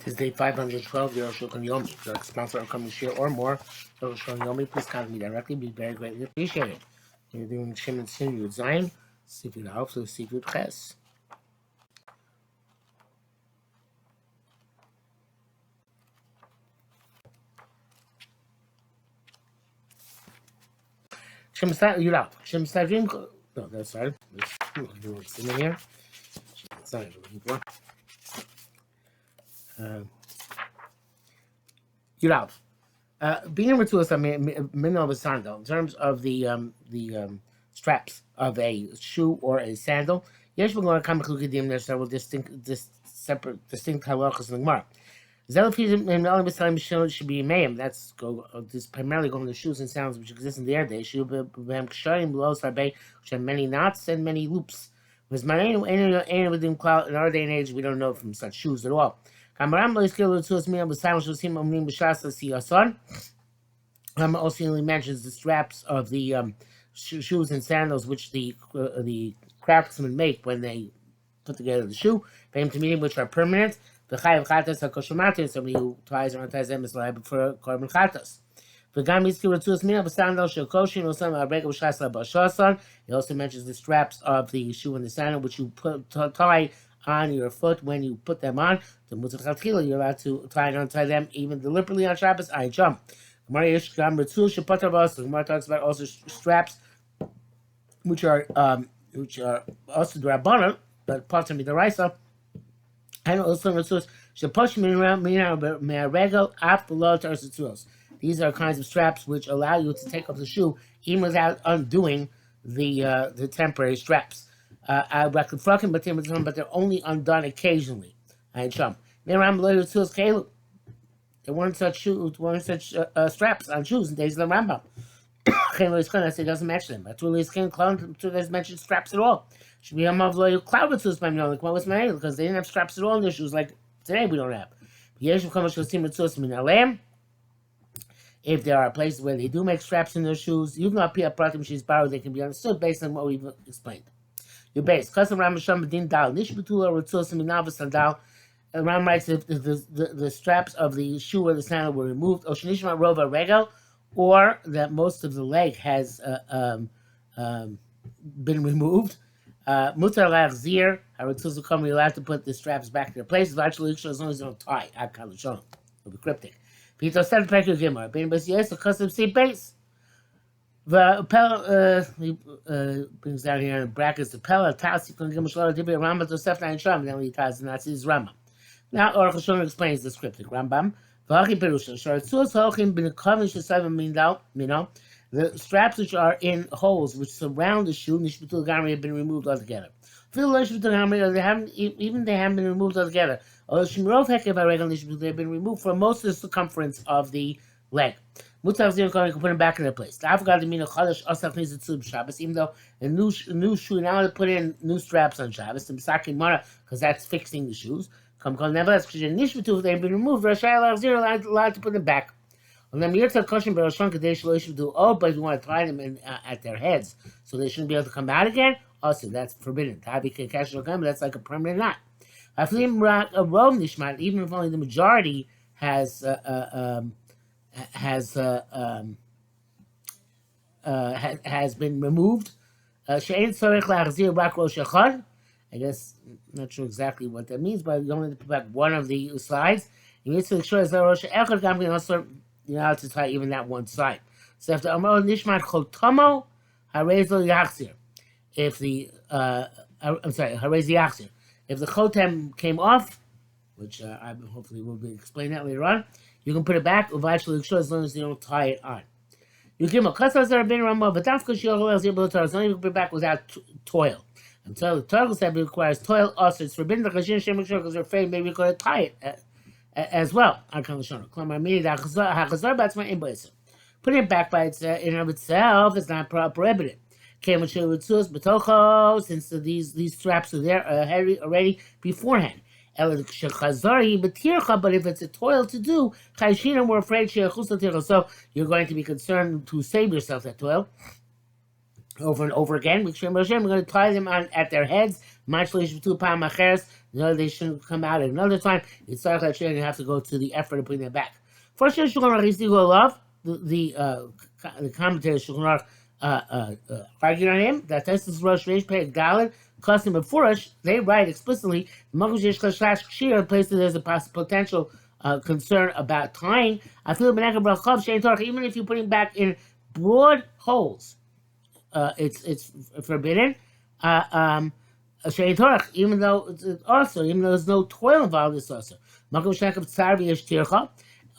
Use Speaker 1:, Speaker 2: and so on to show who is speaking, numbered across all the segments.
Speaker 1: Tis day 512, the Arukh HaShulchan Yomi. If you're a sponsor of coming share or more, the Arukh HaShulchan Yomi, please contact me directly. Be very greatly appreciated. You're doing Shem and Sin Yud Zayin, Sifid Alf, so Sifid Ches. Shem Yud Alf. Shem Stavrim. No, that's right. Let's do what's in here. That's not what I'm looking for. Yud Alf. Being able to us, minnow of a sandal, in terms of the straps of a shoe or a sandal, yesh we're going to come to there's several distinct halachas in the Gemara. Zelafim should be mayim. That's this primarily going to shoes and sandals which exist in the air. They should be below which have many knots and many loops. Because in our day and age, we don't know from such shoes at all. Also mentions the straps of the shoes and sandals which the craftsmen make when they put together the shoe, which are permanent. The chayav chatas hakoshamati, somebody who ties or unties them is liable for korban chatas. He also mentions the straps of the shoe and the sandal which you tie on your foot when you put them on. The mutzah you're allowed to tie and untie them even deliberately on Shabbos. I jump. The Gemara talks about also straps which are also the Rabbanan, but parts of the Raisa, and also these are kinds of straps which allow you to take off the shoe even without undoing the temporary straps. But they're only undone occasionally. There weren't such straps on shoes in days of the Rambam. It doesn't mention them. But there's mentioned straps at all. Should be because they didn't have straps at all in their shoes like today we don't have. If there are places where they do make straps in their shoes, even though she's borrowed, they can be understood based on what we've explained. Your base. Custom Ramasham Din Dal. Nishbetula Ritzus Minavas Sandal. Ram writes if the straps of the shoe or the sandal were removed, Oshanishma Rova Regal, or that most of the leg has been removed. Mutar Lachzir, Haritzuz come, you're allowed to put the straps back in their places, actually, as long as they don't tie. It'll be cryptic. Pito said Peku Gimar. Ben Basias, the custom seat base. The Pella brings down here in brackets the Pella, Tasi, Kungimushla, Dibia, Rama, Tosefna, and Sham, then he ties the Nazis Rama. Now, Arukh HaShulchan explains the scriptic Rambam. V'achim Perusha, Sharatzuz Hochim bin Kavish Shesayim Mino, the straps which are in holes which surround the shoe, Nishbetul Gamri, have been removed altogether. Even they haven't been removed altogether. They've been removed for most of the circumference of the leg. You can put them back in their place. Even though a new shoe, now to put in new straps on Shabbos, because that's fixing the shoes. Nevertheless, because they've been removed, allowed to put them back. Oh, but you want to tie them at their heads, so they shouldn't be able to come out again. Also, that's forbidden. That's like a permanent knot. Even if only the majority has been removed. I guess I'm not sure exactly what that means, but you only have to put back one of the sides. You need to make sure you're allowed to tie even that one side. So after Nishmat Chotomo, Harezo Yachzir. If the Harezi Yachzir. If the Chotem came off, which I hopefully will explain that later on, you can put it back as long as you don't tie it on. You give a Kasaz that have been Ramah, but that's because you're able to tie it back without toil. Until the Torah said it requires toil, also it's forbidden because you're afraid maybe you're going to tie it as well. Putting it back by in and of itself is not prohibited. Since these straps are there already beforehand. But if it's a toil to do, we're afraid so you're going to be concerned to save yourself that toil over and over again. We're going to tie them on at their heads, No, they shouldn't come out at another time. It's like that you have to go to the effort of putting them back. First, the commentator Shulchan argued on him that this is Rosh Reish Pei Galad custom of Furish. They write explicitly the place that there's a potential concern about tying. I feel even if you're putting back in broad holes, it's forbidden. Even though there's no toil involved, it's also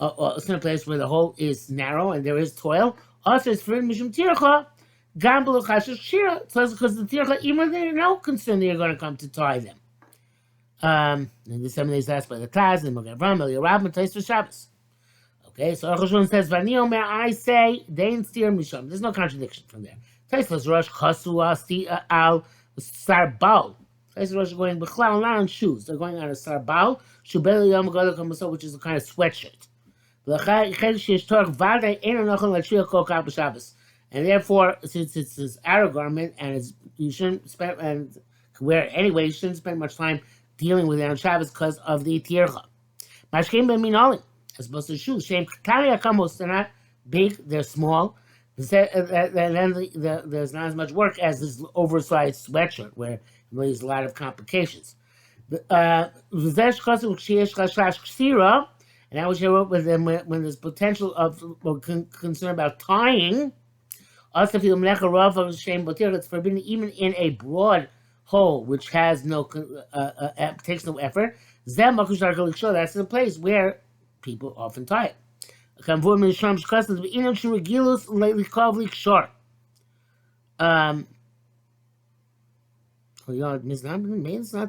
Speaker 1: it's in a place where the hole is narrow and there is toil. Also, it's forbidden mishum tircha. Gamblu chashish shira. So because the tircha, even they're no concern that you're going to come to tie them. And this some of these asked by the Taz and Mogen Avraham, Eliyahu, and Tais for Shabbos. Okay, so Arukh HaShulchan says, "Vani omer, I say, dein steer misham." There's no contradiction from there. Tais was Rosh Chasu al Sarbal. Tais Rosh going b'chlal, not on shoes. They're going on a Sarbal, shubel yom gadol, which is a kind of sweatshirt. And therefore, since it's this outer garment and you shouldn't spend and wear it anyway, you shouldn't spend much time dealing with it on Shabbos because of the tircha. Mashkim b'minoli, as opposed to shoes. Shem k'tali akamos, they're not big, they're small. And then there's not as much work as this oversized sweatshirt where there's a lot of complications. And that was I wrote with them when there's potential of concern about tying. Also, if you it's forbidden even in a broad hole which has no takes no effort. That's the place where people often tie it. It's not the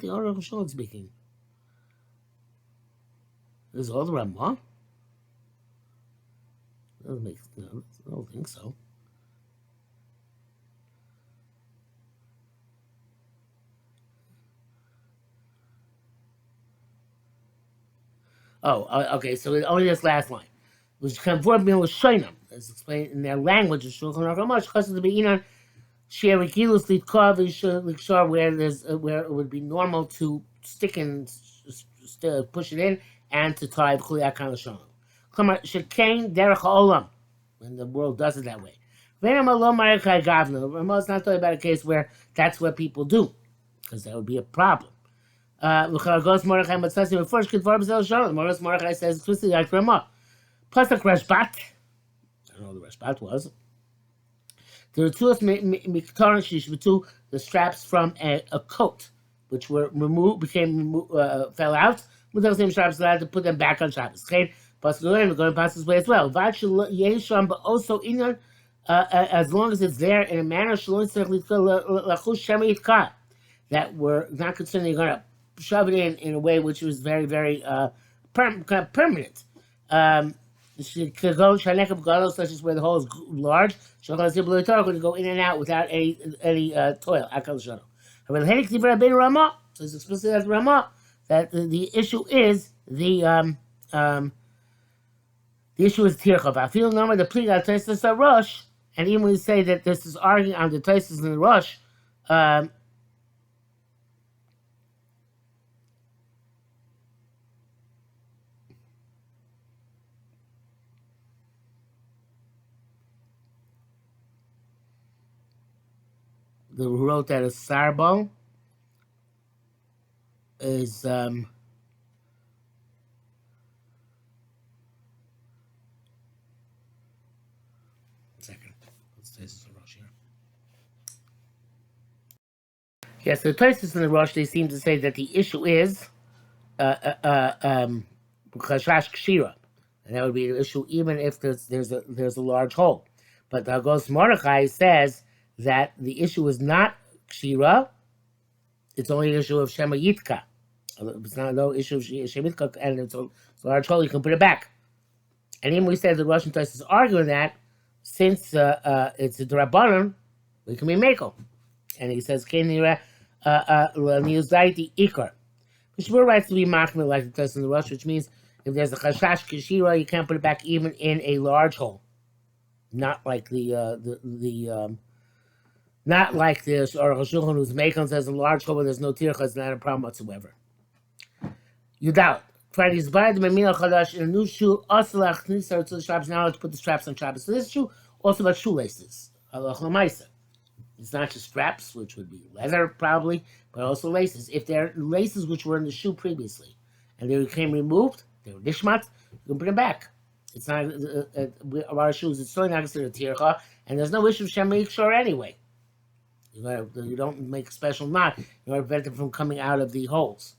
Speaker 1: Arukh HaShulchan speaking. This is all the Ramah? Doesn't make I don't think so. Oh, okay. So only this last line, which conformed me with Shoinam, as explained in their language of Shulchan Aruch Hamash, because of the Beinan She'erikilus Litkov Likshar, where it would be normal to stick and push it in and to tie B'chuli Akan L'Shalom. Klamar Shekain Derech Ha'olam, when the world does it that way. V'enam Lo Marikai Gavna. Ramah is not talking about a case where that's what people do, because that would be a problem. Moros Mordechai says explicitly like Ramah. Plus the Rashbat. I don't know what the Rashbat was. The the straps from a coat, which were removed, fell out. With those same straps, allowed to put them back on Shabbos. Okay, we're going to pass this way as well. But also as long as it's there in a manner that we're not concerned you're going to shove it in a way which was very, very permanent. Such as where the hole is large, going to go in and out without any toil. So it's explicit as Ramah that the issue is the issue is tircha. I feel number the plea that Taisus a rush, and even when we say that this is arguing on the Taisus and the rush. Who wrote that as Sarbal is second. Let's taste the rush here. Yes, the Taisus and the rush, they seem to say that the issue is chashash kshira, and that would be the issue even if there's a large hole. But the Agos Mordechai says that the issue is not kshira; it's only an issue of shema yitka. It's not no issue of shema yitka, and it's a large hole. You can put it back. And even we said the Russian Taisus is arguing that since it's a drabanan, we can be mekel. And he says kenira niuzaiti ikar. Mishmur writes to be machmir like the Taisus in the Rush, which means if there's a chashash kshira, you can't put it back even in a large hole. Not like not like this, or Arukh HaShulchan whose Mekon says a large hole where there's no tircha is not a problem whatsoever. Yudal. Friday's bad Mamina Chadash in a new shoe, also Lachnisar to the straps, now let's put the straps on Shabbos. So this shoe also about shoelaces. It's not just straps, which would be leather probably, but also laces. If they're laces which were in the shoe previously and they became removed, they were nishmat, you can put them back. It's not our shoes. It's still not considered tircha, and there's no issue of shemayik shor anyway. You don't make a special knot in order to prevent them from coming out of the holes.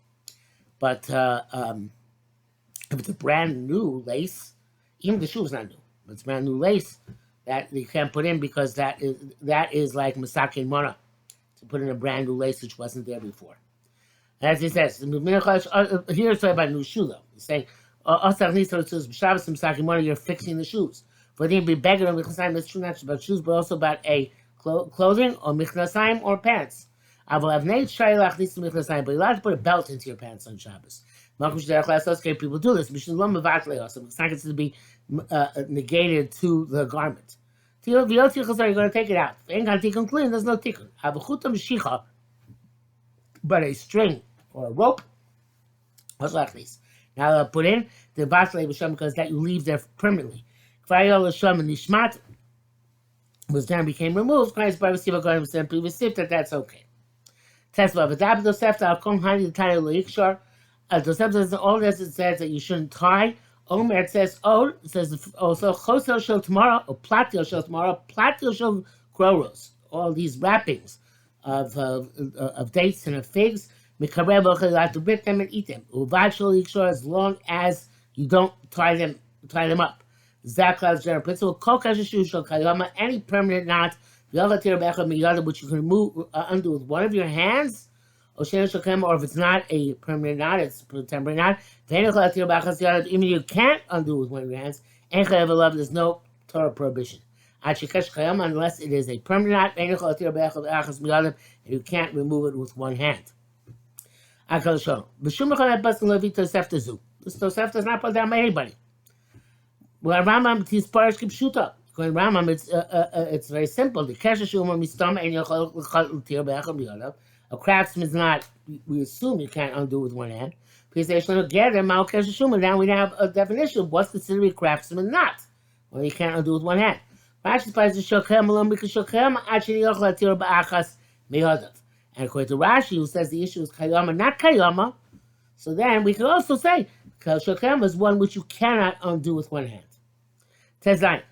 Speaker 1: But if it's a brand new lace, even the shoe is not new, but it's brand new lace that you can't put in because that is like masakin mona to put in a brand new lace which wasn't there before. As he says, here it's about new shoe though. He's saying, you're fixing the shoes. For them to be begging on Michnasayim, it's true not just about shoes, but also about a clothing or Michnasayim or pants. But you're allowed to put a belt into your pants on Shabbos. Okay, people do this. It's not considered to be negated to the garment. You're going to take it out. There's no tikkun. But a string or a rope, also like this. Now put in the batlei b'sham because that you leave there permanently. K'vayol l'sham and nishmat was then became removed. Christ by Siva Goyim said previous sip that's okay. Tesla v'dab dosefta al kom hani l'tayel lo'ikshar. Dosefta says all this it says that you shouldn't tie. Omer it says also chosel shel tomorrow or platil shel tomorrow platil shel groros. All these wrappings of dates and of figs. Allowed to rip them and eat them. As long as you don't tie them up. Zaklav's general principle. Any permanent knot, which you can undo with one of your hands, or if it's not a permanent knot, it's a temporary knot. Even you can't undo with one of your hands. There's no Torah prohibition. Unless it is a permanent knot, and you can't remove it with one hand. This Tosefta is not put down by anybody. Well, Rambam his parish keep shoot up. Going Rambam, it's very simple. The keshashuma mistam and yochol a craftsman is not. We assume you can't undo with one hand. Because they should gather mal keshashuma. Now we have a definition of what's considered a craftsman not. Well, you can't undo with one hand. Rashi says the shochem alone because shochem actually yochol tir ba'achas miyadav. And according to Rashi, who says the issue is kayama, not kayama, so then we can also say shochem is one which you cannot undo with one hand. Tezayin.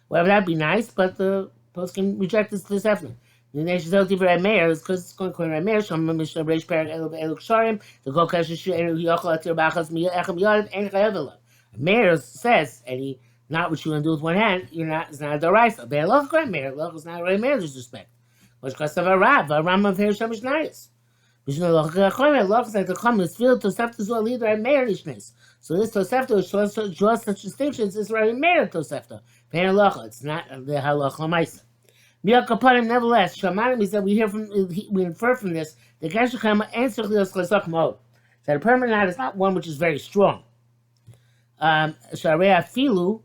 Speaker 1: Well, that'd be nice, but the post can reject this Tosefta. The nation is only for Meir, because it's going to call Meir. Shom Mishnah Reish Perek Eluk Sharim. The Gol Kasher Yochel Atir Bachas Echem Yad Ein Chayavela. Meir says, and he not what you want to do with one hand. You're not. It's not a deraisa. But Elok Great Meir. Elok is not a great Meir. Disrespect. Which costs of a Rav. A Ram of Hersham Mishnayis. Mishnah Elok Chayim. Elok is like the Chum is filled Tosefta Zol leader and Meir Nishnes. So this Tosefta which draws such distinctions is right Meir Tosefta. It's not the halacha ma'isa. Nevertheless, Shamanim is that we infer from this the Kashachama answer chesach mode. That a permanent knot is not one which is very strong. Sharei afilu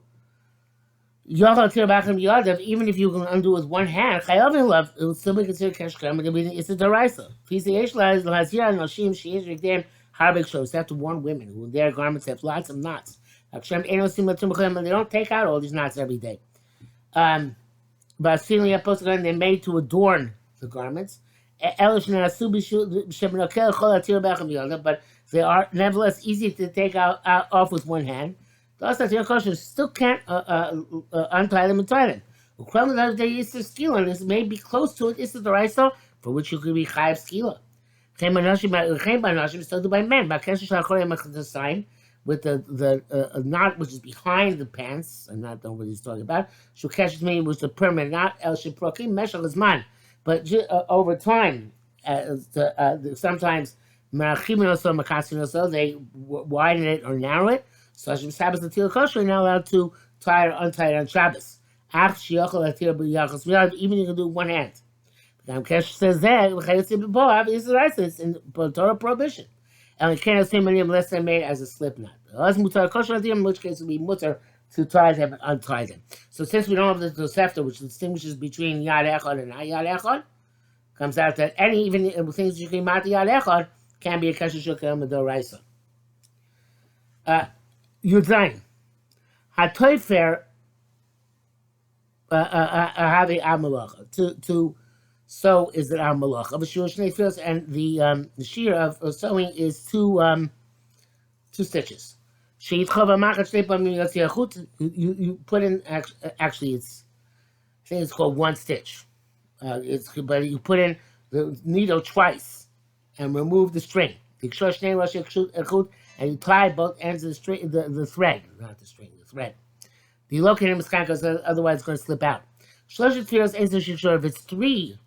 Speaker 1: yochel tir b'achem yadav. Even if you can undo with one hand, chayavin love it will still be considered kashachama. It's a deraisa. Fizeyesh lahazir noshim sheish v'kdem harbek shows. They have to warn women who in their garments have lots of knots. And they don't take out all these knots every day. But they're made to adorn the garments. But they are nevertheless easy to take off with one hand. Still can't untie them and tie them. This may be close to it. This is the raisa for which you could be chayav skila. So do by men. With the knot which is behind the pants, and not know what he's talking about. Shukesh mean was the permanent knot. El Shiprokim Meshal is mine, but over time, sometimes they widen it or narrow it. So Shabbos and Til Kosher are not allowed to tie or untie it on Shabbos. Even you can do one hand. Kesh says that it's in Torah prohibition. And it can't say many unless they're made as a slip knot. In which case it would be mutter to tie them and untie them. So since we don't have the Tosefta, which distinguishes between Yad Echad and not Yad Echad, comes out that any even things you can mati ad echad can be a kasher shulchan medoraisa. Yudzayin hatoifer have a malacha to sew is an malacha of a shul shnei tefillos, and the shear of sewing is two stitches. You put in actually it's I think it's called one stitch. But you put in the needle twice and remove the string. And you tie both ends of the string, the thread, not the string, the thread. The locate him because otherwise it's going to slip out. If it's three,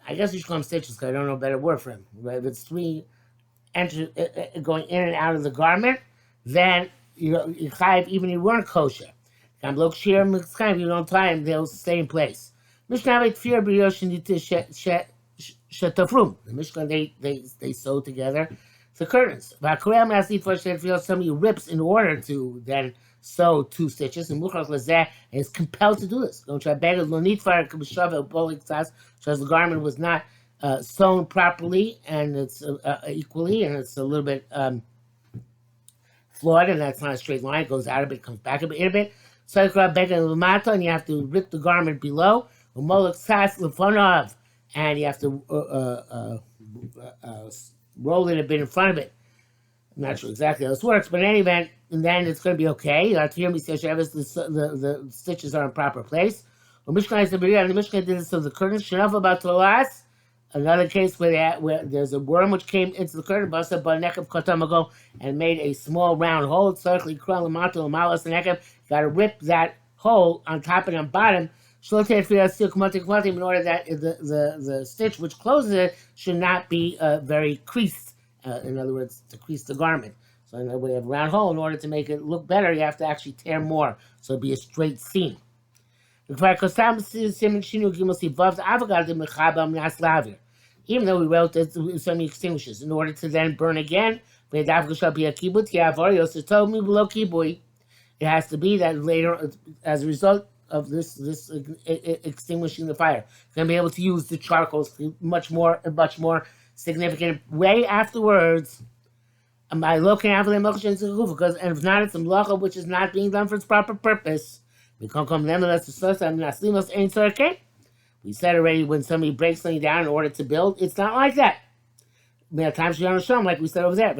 Speaker 1: I guess you should call them stitches because I don't know a better word for them. Right? If it's three going in and out of the garment, then you chayiv even if you weren't kosher. If you don't tie them, they'll stay in place. The Mishkan they sew together the curtains. Somebody rips in order to then sew two stitches, and is compelled to do this. Because the garment was not sewn properly, and it's equally, and it's a little bit flawed, and that's not a straight line. It goes out a bit, comes back a bit. So and you have to rip the garment below, and you have to roll it a bit in front of it. I'm not sure exactly how this works, but in any event, and then it's going to be okay. The stitches are in proper place. And the Mishkan did it so the curtains should have about to last. Another case where there's a worm which came into the curtain, and made a small round hole. Got to rip that hole on top and on bottom, in order that the stitch which closes it should not be very creased. In other words, to crease the garment. So in other words, you have a round hole. In order to make it look better, you have to actually tear more, so it'll be a straight seam. Even though we wrote that so many extinguishes, in order to then burn again, it has to be that later, as a result of this extinguishing the fire, you're going to be able to use the charcoals much more significant way afterwards. By looking after them, because and if not, it's a malacha which is not being done for its proper purpose. We can't come We said already, when somebody breaks something down in order to build, it's not like that. There are times you don't show them, like we said over there.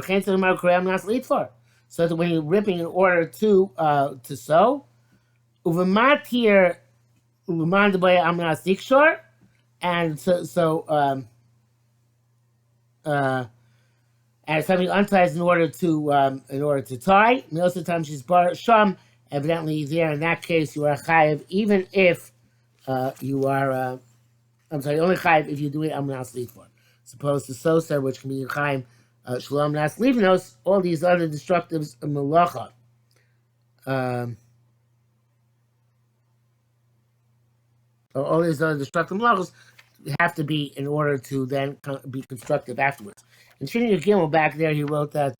Speaker 1: So that when you're ripping in order to sew, and and something unties in order to tie. Most of the time she's bar sham. Evidently, there in that case you are chayiv, even if you are. Only chayiv if you do it amnas lifor. As opposed to soser, which can be chayiv shalom nas livnos. All these other destructives malacha. All these other destructive malachos have to be in order to then be constructive afterwards. In Shini Gimel back there, he wrote that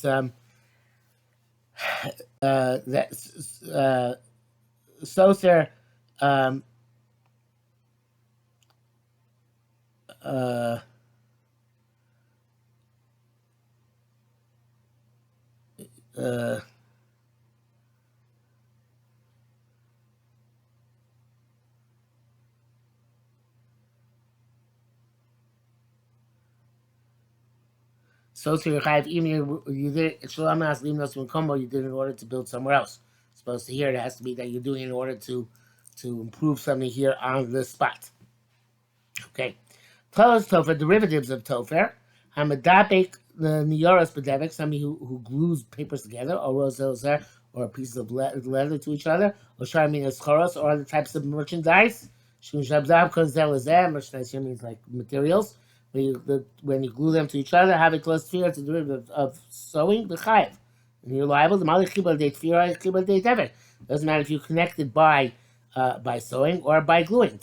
Speaker 1: Soser Soser Chayiv, even you did it, Shalom Nas Limnos Munkomo, you did it in order to build somewhere else. Supposed to here, it has to be that you're doing it in order to improve something here on the spot. Okay. Tolos Tofer, derivatives of Tofer. Hamadabek, the Nioros Bedevik, somebody who glues papers together, or Rozozer, or pieces of leather to each other, or Sharminas Choros, or other types of merchandise. Shun Shabzab, Konzelazeh, merchandise here means like materials. When you glue them to each other, have a close sphere to the derivative of sewing, the chayiv. And you're liable, the malik chibal de tfira, chibal de devet. Doesn't matter if you connect it by sewing or by gluing.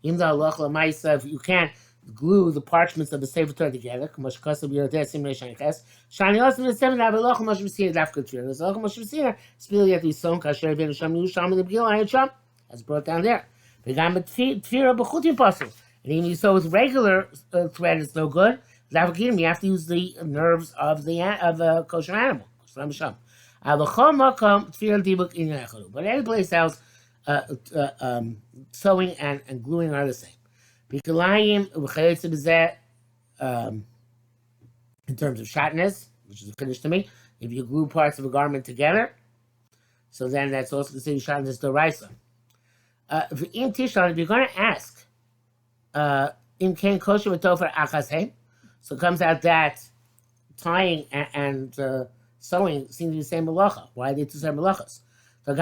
Speaker 1: Even though Allah if you can't glue the parchments of the Sefer Torah together, Shani also the seven have Allah Moshe Messina Dafka Tfira. There's Allah Moshe Messina, it's really at the sewn kasher ben Sham Yusham in the Begillah Sham, as brought down there. וגם בתפירה בחוטים פסול. And even so with regular thread, it's no good. You have to use the nerves of the kosher animal. But any place else, sewing and gluing are the same. In terms of shatnez, which is a finish to me, if you glue parts of a garment together, so then that's also considered shatnez doraisa. If you're going to ask, in Ken Kosher with Tofer Achashem, so it comes out that tying and sewing seem to be the same malacha. Why are they two separate malachas? So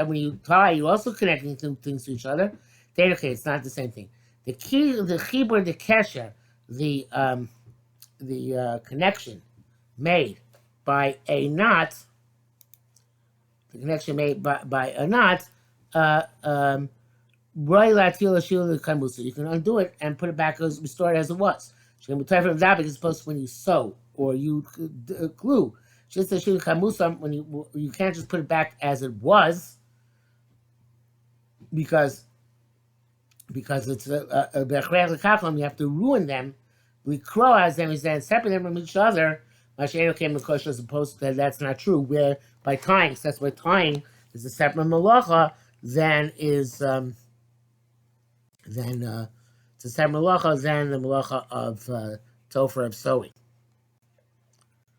Speaker 1: when you tie, you're also connecting things to each other. Okay, it's not the same thing. The key, the chibur, the kesher, the connection made by a knot, the connection made by a knot, you can undo it and put it back, restore it as it was. As opposed to when you sew or you glue. When you can't just put it back as it was, because it's you have to ruin them. We crow as them, separate them from each other. As opposed to that's not true. Where by tying, so that's why tying is a separate malacha. Then it's a separate malacha than the malacha of tofer of sewing.